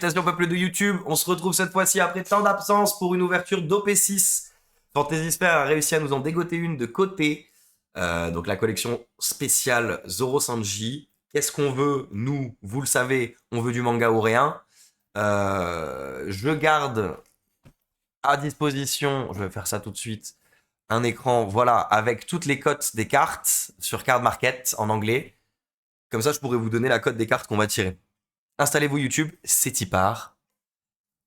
Salutations peuple de YouTube, on se retrouve cette fois-ci après tant d'absence pour une ouverture d'OP6. Fantasy Sphere a réussi à nous en dégoter une de côté. Donc la collection spéciale Zoro Sanji. Qu'est-ce qu'on veut? Nous, vous le savez, on veut du manga ou rien. Je garde à disposition, je vais faire ça tout de suite, un écran, voilà, avec toutes les cotes des cartes sur Card Market en anglais. Comme ça, je pourrais vous donner la cote des cartes qu'on va tirer. Installez-vous YouTube, c'est y part.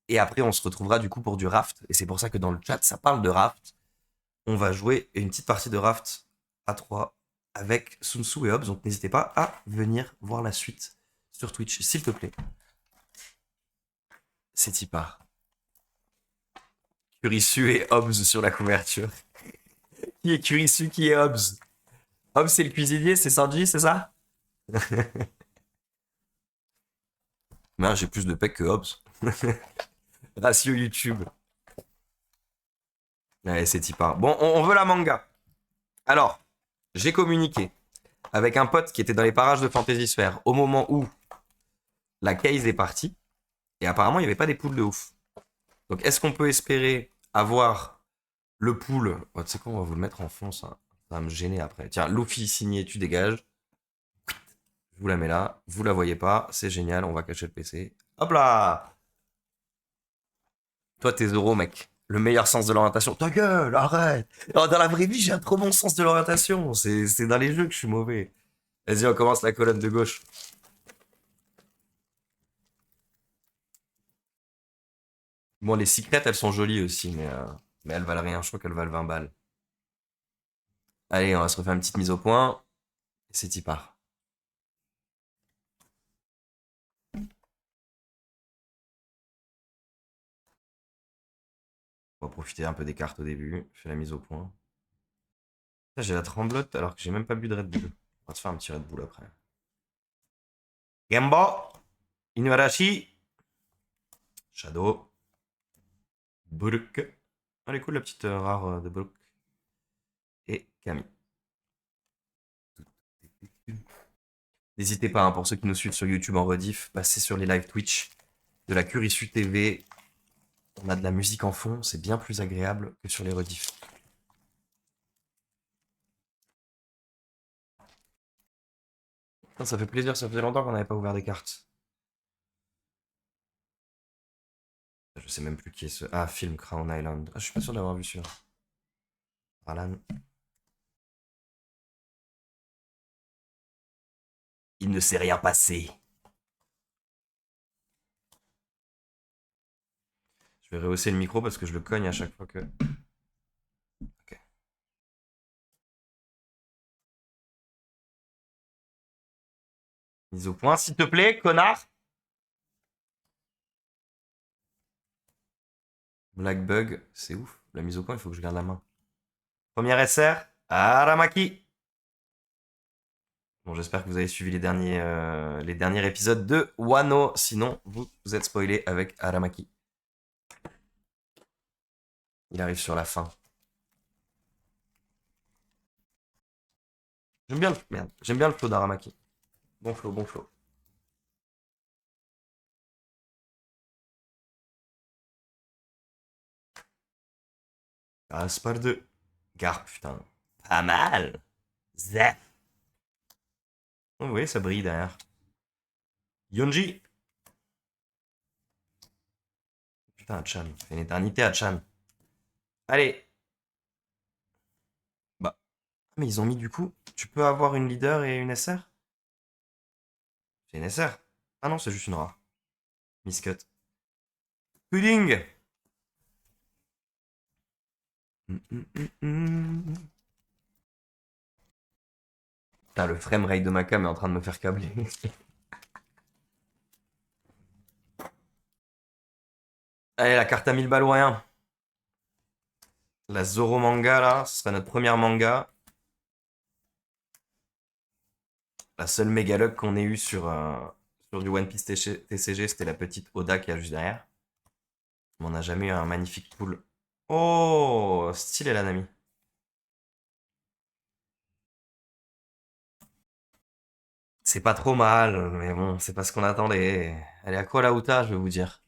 Et après, on se retrouvera du coup pour du raft. Et c'est pour ça que dans le chat, ça parle de raft. On va jouer une petite partie de raft à 3 avec Sun Tzu et Hobbs. Donc n'hésitez pas à venir voir la suite sur Twitch, s'il te plaît. C'est y part. Kurisu et Hobbs sur la couverture. Qui est Kurisu, qui est Hobbs? Hobbs, c'est le cuisinier, c'est Sanji, c'est ça? Mais j'ai plus de pecs que Hobbs. Ratio YouTube. Allez, c'est y part. Bon, on veut la manga. Alors, j'ai communiqué avec un pote qui était dans les parages de Fantasy Sphere au moment où la case est partie. Et apparemment, il n'y avait pas des poules de ouf. Donc, est-ce qu'on peut espérer avoir le pool? Oh, tu sais quoi, on va vous le mettre en fond, ça va me gêner après. Tiens, Luffy signé, tu dégages. Je vous la mets là. Vous la voyez pas. C'est génial, on va cacher le PC. Hop là! Toi, t'es Zoro, mec. Le meilleur sens de l'orientation. Ta gueule, arrête! Oh, dans la vraie vie, j'ai un trop bon sens de l'orientation. C'est dans les jeux que je suis mauvais. Vas-y, on commence la colonne de gauche. Bon, les secrètes, elles sont jolies aussi, mais elles valent rien. Je crois qu'elles valent 20 balles. Allez, on va se refaire une petite mise au point. Et c'est y part. On va profiter un peu des cartes au début. Je fais la mise au point. J'ai la tremblote alors que j'ai même pas bu de Red Bull. On va se faire un petit Red Bull après. Gembo, Inuarashi, Shadow, Brook. Elle est cool la petite rare de Brook. Et Camille. N'hésitez pas, hein, pour ceux qui nous suivent sur YouTube en rediff, passez sur les live Twitch de la Kurisu TV. On a de la musique en fond, c'est bien plus agréable que sur les rediffs. Ça fait plaisir, ça faisait longtemps qu'on n'avait pas ouvert des cartes. Je sais même plus qui est ce... Ah, film Crown Island. Ah, je suis pas sûr d'avoir vu celui-là. Alan. Il ne s'est rien passé. Je vais rehausser le micro parce que je le cogne à chaque fois que... Ok. Mise au point, s'il te plaît, connard. Black Bug, c'est ouf. La mise au point, il faut que je garde la main. Première SR, Aramaki. Bon, j'espère que vous avez suivi les derniers épisodes de Wano. Sinon, vous êtes spoilé avec Aramaki. Il arrive sur la fin. J'aime bien le flow d'Aramaki. Bon flow, bon flow. Gaspard 2. Garp, putain. Pas mal. Zep. Oh, oui, ça brille derrière. Yonji. Putain, Chan. Ça fait une éternité à Chan. Allez. Bah. Mais ils ont mis du coup. Tu peux avoir une leader et une SR? C'est une SR. Ah non, c'est juste une rare. Miscut. Pudding. Putain, le framerate de ma cam est en train de me faire câbler. Allez, la carte à 1000 balles ou rien. La Zoro manga, là, ce serait notre première manga. La seule méga luck qu'on ait eu sur du One Piece TCG, c'était la petite Oda qui a juste derrière. Mais on n'a jamais eu un magnifique pool. Oh, stylé la Nami. C'est pas trop mal, mais bon, c'est pas ce qu'on attendait. Elle est à quoi la Outa, je vais vous dire.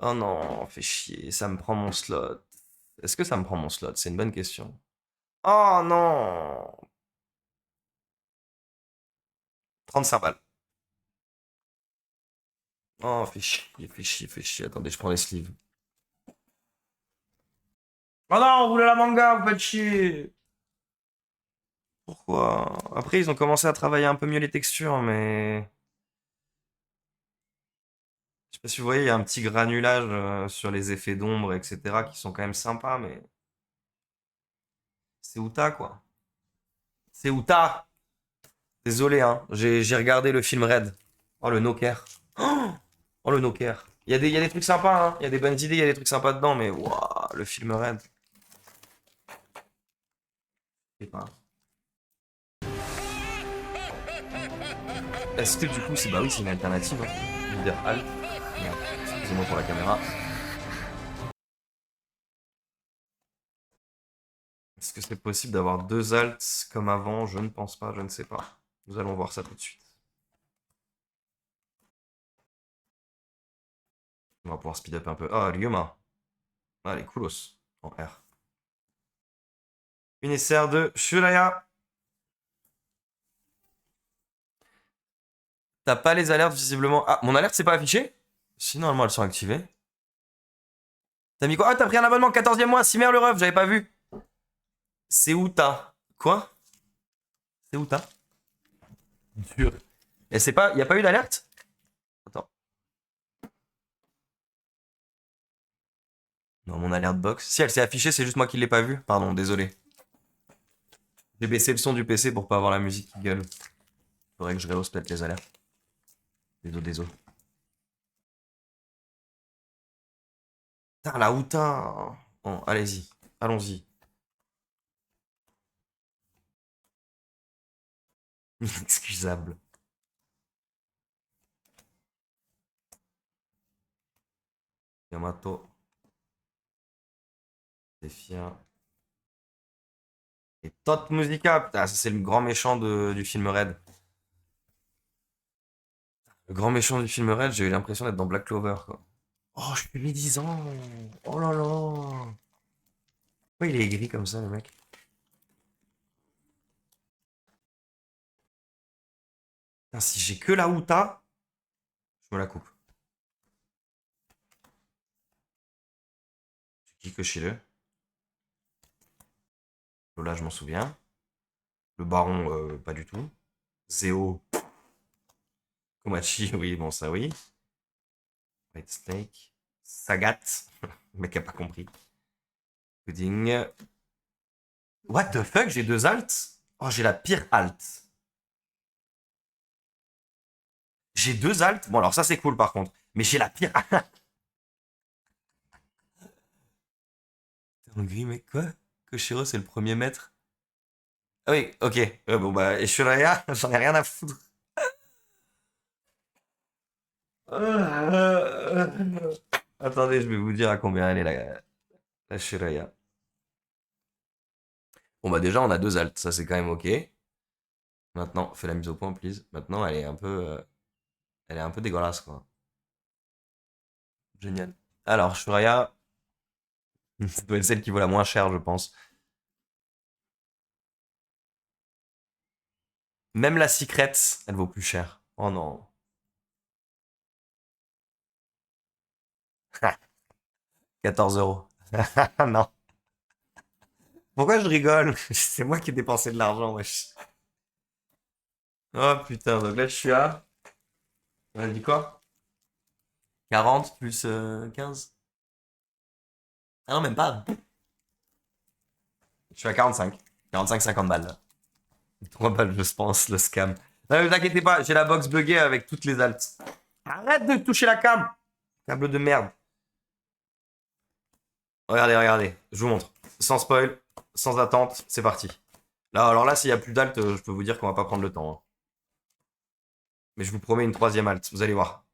Oh non, fait chier, ça me prend mon slot. Est-ce que ça me prend mon slot? C'est une bonne question. Oh non! 35 balles. Oh, fait chier, fait chier, fait chier. Attendez, je prends les sleeves. Oh non, vous voulez la manga, vous faites chier! Pourquoi? Après, ils ont commencé à travailler un peu mieux les textures, mais... Je sais pas si vous voyez, il y a un petit granulage sur les effets d'ombre, etc., qui sont quand même sympas, mais... C'est Uta, quoi. C'est Uta! Désolé, hein. J'ai regardé le film Red. Oh, le Noker. Oh, oh, le Noker. Il y a des trucs sympas, hein. Il y a des bonnes idées, il y a des trucs sympas dedans, mais... Waouh, le film Red. Je sais pas. Est-ce que du coup, c'est... Bah oui, c'est une alternative, hein. Leader Alt. Merde. Excusez-moi pour la caméra. Est-ce que c'est possible d'avoir deux alts comme avant? Je ne pense pas, je ne sais pas. Nous allons voir ça tout de suite. On va pouvoir speed up un peu. Ah, Ryuma. Ah, les coolos. En R. Une SR de Shuraya. T'as pas les alertes visiblement. Ah, mon alerte c'est pas affiché? Si, normalement elles sont activées. T'as mis quoi? Ah, t'as pris un abonnement 14e mois. Cimer le ref, j'avais pas vu. C'est où t'as? Quoi? C'est où t'as? Dur. Et c'est pas. Y a pas eu d'alerte? Attends. Non, mon alerte box. Si elle s'est affichée, c'est juste moi qui l'ai pas vu. Pardon, désolé. J'ai baissé le son du PC pour pas avoir la musique qui gueule. Faudrait que je rehausse peut-être les alertes. Désolé, désolé. Putain, la Outa. Bon, allez-y. Allons-y. Inexcusable. Yamato. Défiant. Et Tot Musica. Putain, ça c'est le grand méchant du film Red. Le grand méchant du film Red, j'ai eu l'impression d'être dans Black Clover, quoi. Oh, je suis 10 ans. Oh là là. Pourquoi il est aigri comme ça, le mec? Putain, si j'ai que la Outa, je me la coupe. C'est qui que chez le Lola, je m'en souviens. Le Baron, pas du tout. Zéo. Komachi, oui, bon, ça oui. White Snake. Sagat. Le mec a pas compris. Pudding. What the fuck, j'ai deux alts? Oh, j'ai la pire alt. J'ai deux alts. Bon, alors ça, c'est cool par contre. Mais j'ai la pire. T'es en gris, mec, quoi? Koshiro, c'est le premier maître. Ah oui, ok. Bon, bah, et Shuraya, j'en ai rien à foutre. Attendez, je vais vous dire à combien elle est la Shuraya. Bon, bah, déjà, on a deux alts. Ça, c'est quand même ok. Maintenant, fais la mise au point, please. Maintenant, elle est un peu dégueulasse, quoi. Génial. Alors, Shuraya, ça doit être celle qui vaut la moins chère, je pense. Même la Secret, elle vaut plus cher. Oh non. 14 euros. Non. Pourquoi je rigole? C'est moi qui ai dépensé de l'argent, wesh. Oh putain, donc là je suis à. On a dit quoi? 40 plus 15? Ah non, même pas. Je suis à 45. 45, 50 balles là. 3 balles, je pense, le scam. Non, mais ne vous inquiétez pas, j'ai la box buggée avec toutes les alts. Arrête de toucher la cam! Câble de merde. Regardez, regardez, je vous montre. Sans spoil, sans attente, c'est parti. Là, alors là, s'il y a plus d'alt, je peux vous dire qu'on va pas prendre le temps, hein. Mais je vous promets une troisième alt, vous allez voir.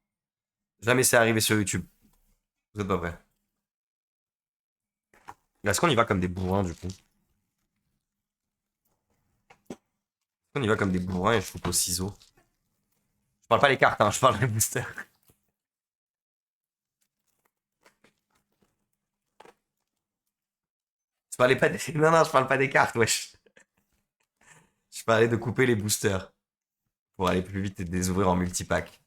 Jamais c'est arrivé sur YouTube. Vous êtes pas prêts. Est-ce qu'on y va comme des bourrins du coup? On y va comme des bourrins et je coupe au ciseau. Je parle pas les cartes, hein, je parle des boosters. Je parlais pas des... Non, non, je parle pas des cartes, wesh. Je parlais de couper les boosters. Pour aller plus vite et de les ouvrir en multipack.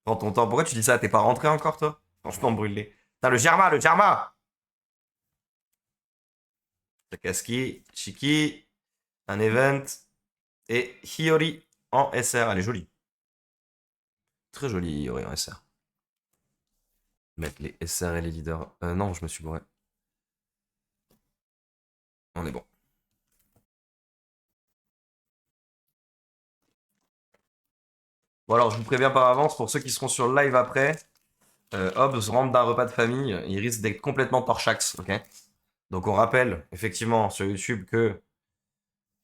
Prends ton temps. Pourquoi tu dis ça? T'es pas rentré encore, toi? Franchement, brûlé. Putain, le Germa, le Germa! Takaski, Chiki, un event. Et Hiyori en SR. Elle est jolie. Très jolie, Hiyori en SR. Mettre les SR et les leaders. Non, je me suis bourré. On est bon. Bon, alors, je vous préviens par avance, pour ceux qui seront sur le live après, Hobbs rentre d'un repas de famille, il risque d'être complètement torchax, ok? Donc, on rappelle, effectivement, sur YouTube, que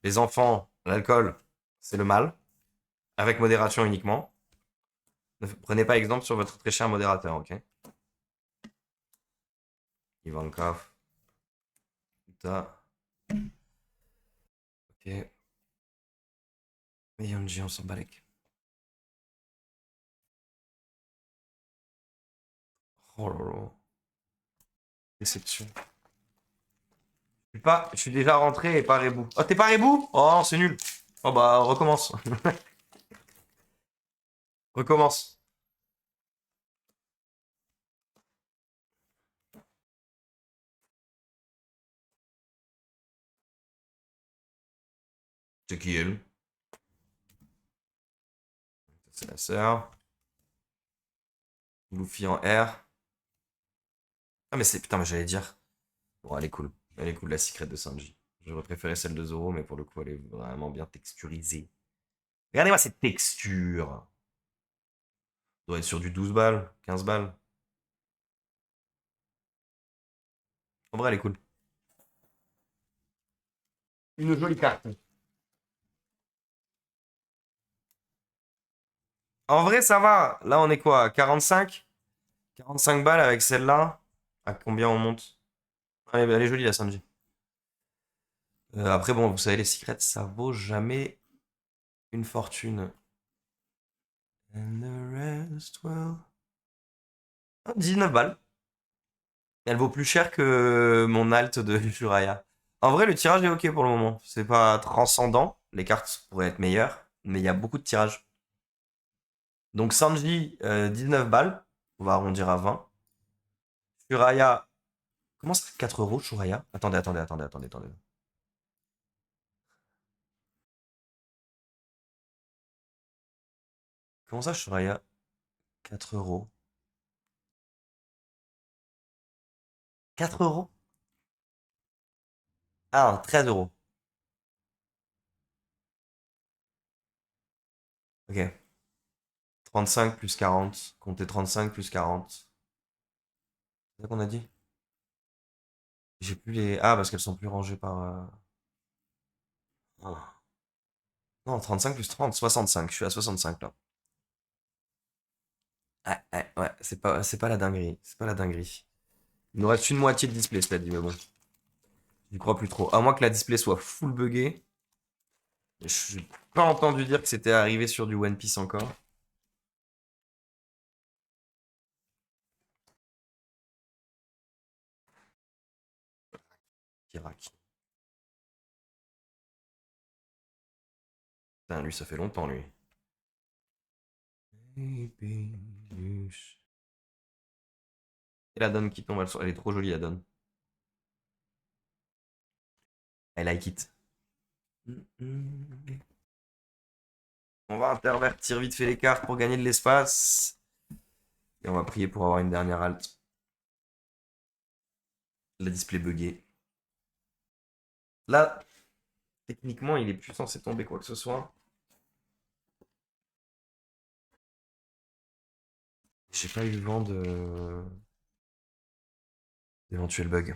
les enfants, l'alcool, c'est le mal, avec modération uniquement. Ne prenez pas exemple sur votre très cher modérateur, ok? Ivankov. Putain. Ok. Mais Yonji, on s'en balèque. Oh là là. Déception. Je suis déjà rentré et pas rebou. Oh, t'es pas rebou? Oh, c'est nul. Oh bah, recommence. Recommence. C'est qui elle? C'est la sœur. Luffy en R. Ah, mais c'est. Putain, mais j'allais dire. Bon, elle est cool. Elle est cool, la secret de Sanji. J'aurais préféré celle de Zoro, mais pour le coup, elle est vraiment bien texturisée. Regardez-moi cette texture. Doit être sur du 12 balles, 15 balles. En vrai, elle est cool. Une jolie carte. En vrai, ça va. Là, on est quoi? 45? 45 balles avec celle-là. À combien on monte? Elle est jolie, la Sanji. Après, bon, vous savez, les secrets, ça vaut jamais une fortune. And the rest, well... 19 balles. Elle vaut plus cher que mon alt de Juraya. En vrai, le tirage est ok pour le moment. C'est pas transcendant. Les cartes pourraient être meilleures, mais il y a beaucoup de tirages. Donc Sanji, 19 balles. On va arrondir à 20. Shuraya. Comment ça, 4 euros, Shuraya? Attendez. Comment ça, Shuraya? 4 euros. 4 euros? Ah, 13 euros. Ok. 35 plus 40. Comptez 35 plus 40. C'est ça qu'on a dit? J'ai plus les. Ah, parce qu'elles sont plus rangées par. Ah. Non, 35 plus 30, 65. Je suis à 65 là. Ouais, c'est pas la dinguerie. C'est pas la dinguerie. Il nous reste une moitié de display, cela dit, mais bon. J'y crois plus trop. À moins que la display soit full buggée. Je n'ai pas entendu dire que c'était arrivé sur du One Piece encore. Kirak. Putain, lui, ça fait longtemps, lui. Et la donne qui tombe, elle est trop jolie, la donne. I like it. On va intervertir vite fait les cartes pour gagner de l'espace. Et on va prier pour avoir une dernière halte. La display buggée. Là, techniquement, il est plus censé tomber quoi que ce soit. J'ai pas eu vent de d'éventuels bugs.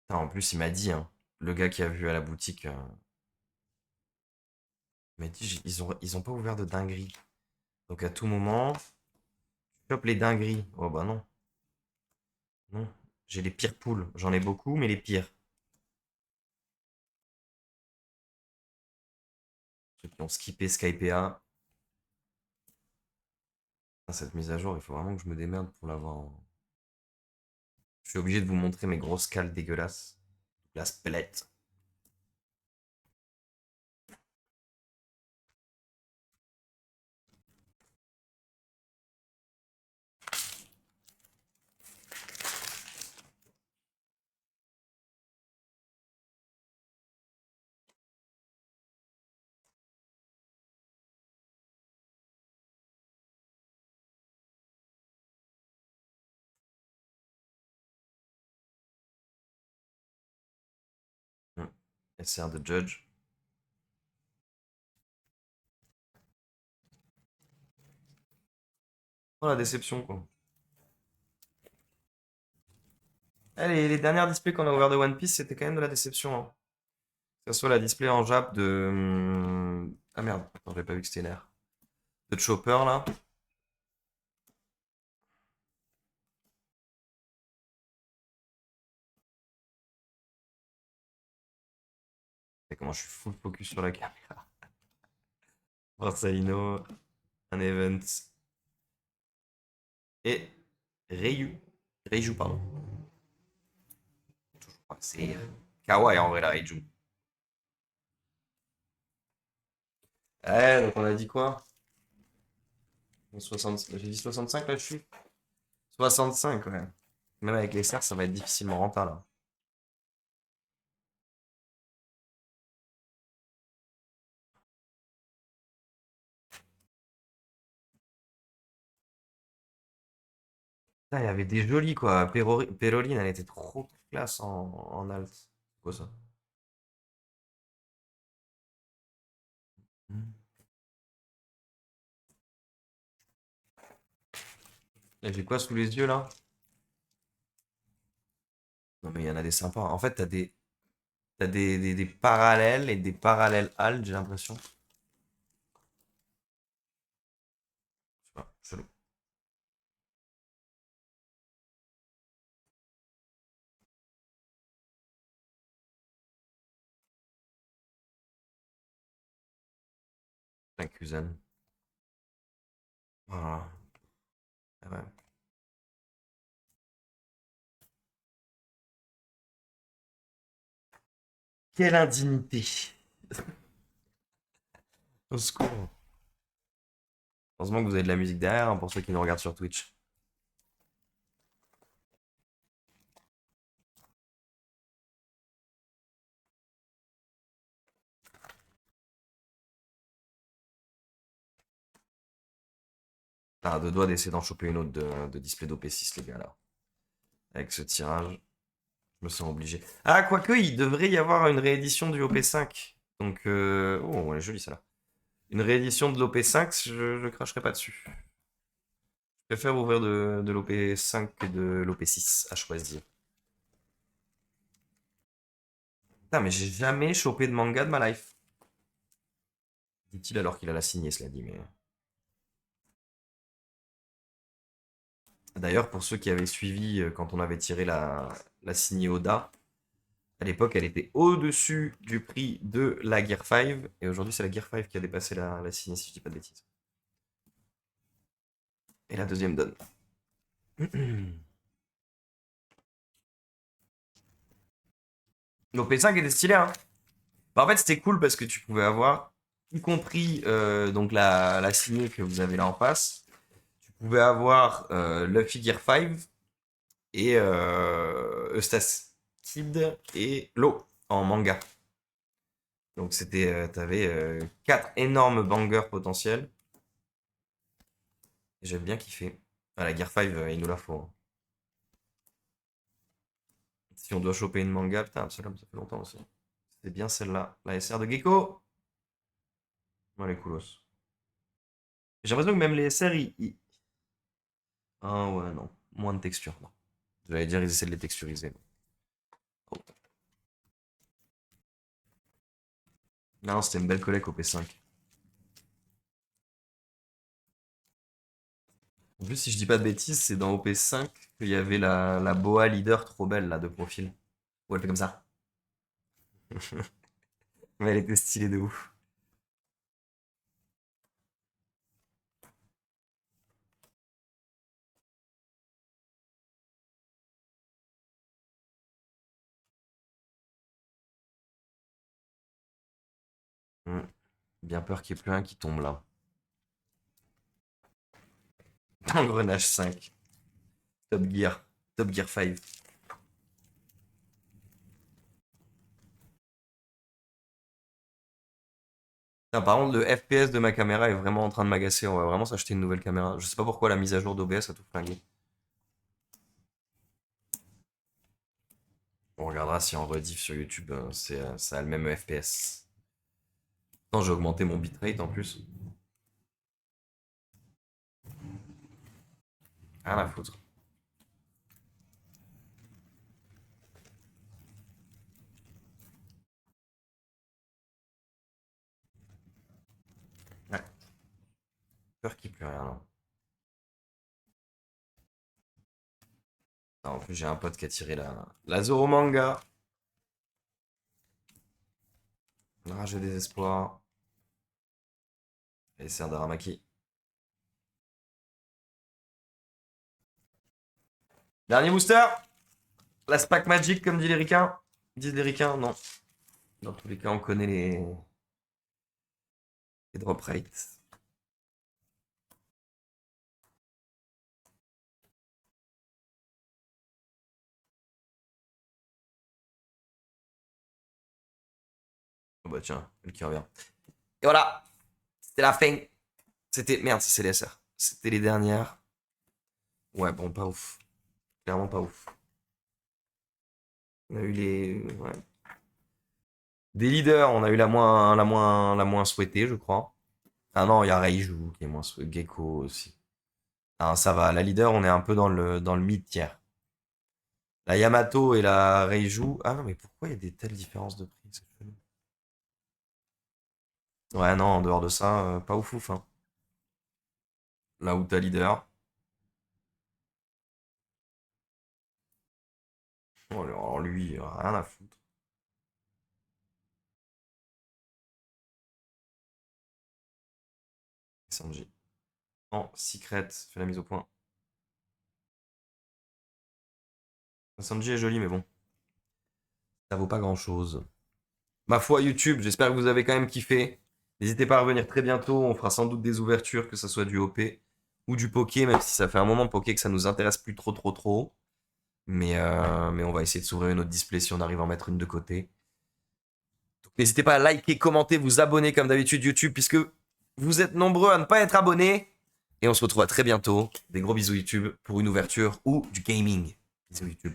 Putain, en plus, il m'a dit, hein, le gars qui a vu à la boutique, il m'a dit, ils ont pas ouvert de dinguerie. Donc à tout moment, Chope les dingueries. Oh bah non. Non. J'ai les pires poules. J'en ai beaucoup, mais les pires. Ceux qui ont skippé Skypa. Cette mise à jour, il faut vraiment que je me démerde pour l'avoir. Je suis obligé de vous montrer mes grosses cales dégueulasses. La spelette. SR de Judge. Oh la déception quoi. Les dernières displays qu'on a ouvert de One Piece, c'était quand même de la déception, hein. Que ce soit la display en Jap de. Ah merde, attends, j'avais pas vu que c'était une R. De Chopper là. Et comment je suis full focus sur la caméra. Borsalino, un event. Et Ryu. Reiju, pardon. C'est Kawaii en vrai la Reiju. Donc on a dit quoi? 60... J'ai dit 65 là, je suis 65, ouais. Même avec les serres, ça va être difficilement rentable là. Putain, il y avait des jolis quoi. Péroline, elle était trop classe en alt. C'est quoi ça? Là, j'ai quoi sous les yeux là? Non mais il y en a des sympas. En fait, t'as des parallèles et des parallèles alt, j'ai l'impression. Je sais pas, chelou. Kuzen. Voilà. Ah ouais. Quelle indignité. Au secours. Heureusement que vous avez de la musique derrière, hein, pour ceux qui nous regardent sur Twitch. Ah, deux doigts d'essayer d'en choper une autre de display d'OP6, les gars, là. Avec ce tirage, je me sens obligé. Ah, quoique, il devrait y avoir une réédition du OP5. Donc, oh, elle est jolie, celle-là. Une réédition de l'OP5, je cracherai pas dessus. Je préfère ouvrir de l'OP5 que de l'OP6 à choisir. Putain, mais j'ai jamais chopé de manga de ma life. Dit-il alors qu'il a la signée, cela dit, mais. D'ailleurs, pour ceux qui avaient suivi quand on avait tiré la signée Oda, à l'époque, elle était au-dessus du prix de la Gear 5. Et aujourd'hui, c'est la Gear 5 qui a dépassé la signée, si je dis pas de bêtises. Et la deuxième donne. L'OP5 était stylé, hein. Bah, en fait, c'était cool parce que tu pouvais avoir, y compris donc la signée que vous avez là en face, tu pouvais avoir Luffy Gear 5 et Eustace Kid et Law en manga. Donc c'était, t'avais 4 énormes bangers potentiels. J'aime bien kiffer. Ah, la Gear 5, il nous la faut, hein. Si on doit choper une manga, putain, celle-là, ça fait longtemps aussi. C'est bien celle-là, la SR de Gecko. Ouais, les coolos. J'ai l'impression que même les SR, ah ouais, non. Moins de texture, non. J'allais dire, ils essaient de les texturiser. Oh. Non, c'était une belle collègue au P5. En plus, si je dis pas de bêtises, c'est dans OP5 qu'il y avait la boa leader trop belle là de profil. Où elle fait comme ça. Mais elle était stylée de ouf. Hmm. Bien peur qu'il y ait plus un qui tombe là. Engrenage 5. Top Gear. Top Gear 5. Putain, par contre, le FPS de ma caméra est vraiment en train de m'agacer. On va vraiment s'acheter une nouvelle caméra. Je sais pas pourquoi la mise à jour d'OBS a tout flingué. On regardera si en rediff sur YouTube, ça a le même FPS. Non, j'ai augmenté mon bitrate en plus. Rien à foutre. Ouais. Peur qu'il n'y ait plus rien là. Ah, en plus, j'ai un pote qui a tiré la Zoro Manga. Rage et désespoir. Et c'est un Daramaki. Dernier booster. La Spac Magic, comme dit les ricains. Disent les ricains, non. Dans tous les cas, on connaît les drop rates. Oh bah tiens, elle qui revient. Et voilà. C'était la fin. C'était. Merde, c'est CDSR. C'était les dernières. Ouais, bon, pas ouf. Clairement pas ouf. On a eu les. Ouais. Des leaders, on a eu la moins souhaitée, je crois. Ah non, il y a Reiju qui est moins souhaitée. Gecko aussi. Ah, ça va. La leader, on est un peu dans le mid-tier. La Yamato et la Reiju. Ah non, mais pourquoi il y a des telles différences de prix? C'est chelou. Ouais, non, en dehors de ça, pas ouf ouf, hein. Là où t'as leader. Oh, alors lui, rien à foutre. Sanji. Non, Secret, fais la mise au point. Sanji est joli, mais bon, ça vaut pas grand chose. Ma foi, YouTube, j'espère que vous avez quand même kiffé. N'hésitez pas à revenir très bientôt. On fera sans doute des ouvertures, que ce soit du OP ou du Poké, même si ça fait un moment Poké que ça nous intéresse plus trop, trop, trop. Mais on va essayer de s'ouvrir une autre display si on arrive à en mettre une de côté. Donc, n'hésitez pas à liker, commenter, vous abonner comme d'habitude YouTube, puisque vous êtes nombreux à ne pas être abonnés. Et on se retrouve à très bientôt. Des gros bisous YouTube pour une ouverture ou du gaming. Bisous YouTube.